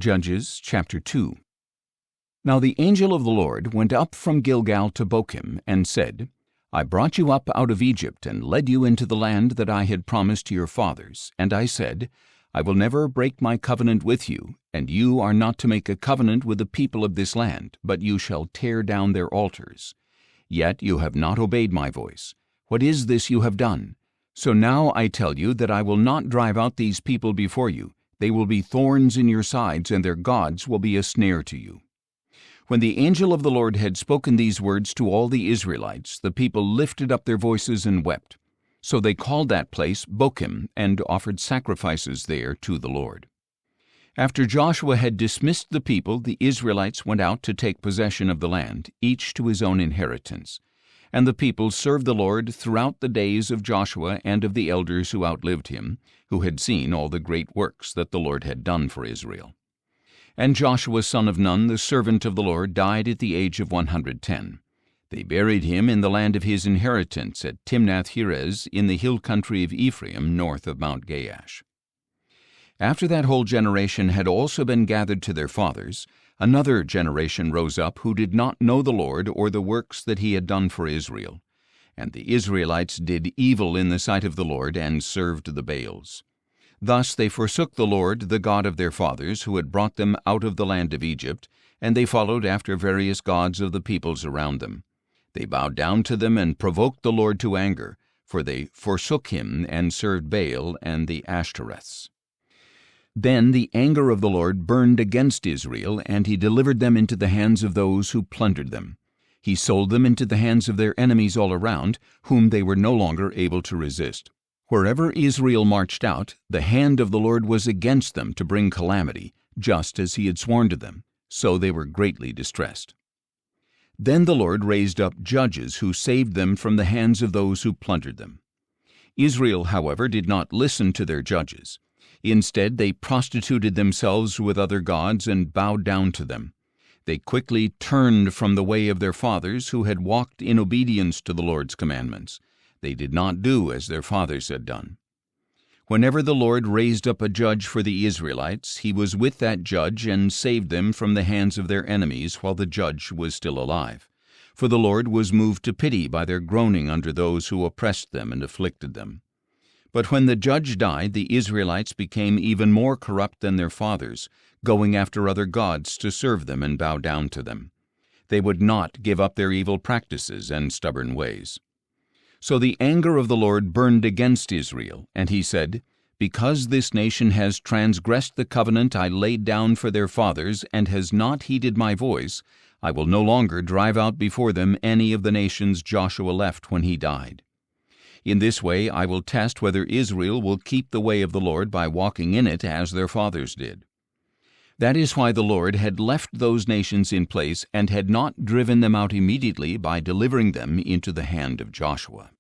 Judges chapter 2. Now the angel of the Lord went up from Gilgal to Bochim, and said, I brought you up out of Egypt, and led you into the land that I had promised to your fathers. And I said, I will never break my covenant with you, and you are not to make a covenant with the people of this land, but you shall tear down their altars. Yet you have not obeyed my voice. What is this you have done? So now I tell you that I will not drive out these people before you. They will be thorns in your sides, and their gods will be a snare to you. When the angel of the Lord had spoken these words to all the Israelites, the people lifted up their voices and wept. So they called that place Bochim, and offered sacrifices there to the Lord. After Joshua had dismissed the people, the Israelites went out to take possession of the land, each to his own inheritance. And the people served the Lord throughout the days of Joshua and of the elders who outlived him, who had seen all the great works that the Lord had done for Israel. And Joshua son of Nun, the servant of the Lord, died at the age of 110. They buried him in the land of his inheritance at Timnath-Heres in the hill country of Ephraim, north of Mount Gaash. After that whole generation had also been gathered to their fathers, another generation rose up who did not know the Lord or the works that he had done for Israel. And the Israelites did evil in the sight of the Lord and served the Baals. Thus they forsook the Lord, the God of their fathers, who had brought them out of the land of Egypt, and they followed after various gods of the peoples around them. They bowed down to them and provoked the Lord to anger, for they forsook him and served Baal and the Ashtoreths. Then the anger of the Lord burned against Israel, and he delivered them into the hands of those who plundered them. He sold them into the hands of their enemies all around, whom they were no longer able to resist. Wherever Israel marched out, the hand of the Lord was against them to bring calamity, just as he had sworn to them. So they were greatly distressed. Then the Lord raised up judges who saved them from the hands of those who plundered them. Israel, however, did not listen to their judges. Instead, they prostituted themselves with other gods and bowed down to them. They quickly turned from the way of their fathers, who had walked in obedience to the Lord's commandments. They did not do as their fathers had done. Whenever the Lord raised up a judge for the Israelites, he was with that judge and saved them from the hands of their enemies while the judge was still alive. For the Lord was moved to pity by their groaning under those who oppressed them and afflicted them. But when the judge died, the Israelites became even more corrupt than their fathers, going after other gods to serve them and bow down to them. They would not give up their evil practices and stubborn ways. So the anger of the Lord burned against Israel, and he said, Because this nation has transgressed the covenant I laid down for their fathers, and has not heeded my voice, I will no longer drive out before them any of the nations Joshua left when he died. In this way I will test whether Israel will keep the way of the Lord by walking in it as their fathers did. That is why the Lord had left those nations in place and had not driven them out immediately by delivering them into the hand of Joshua.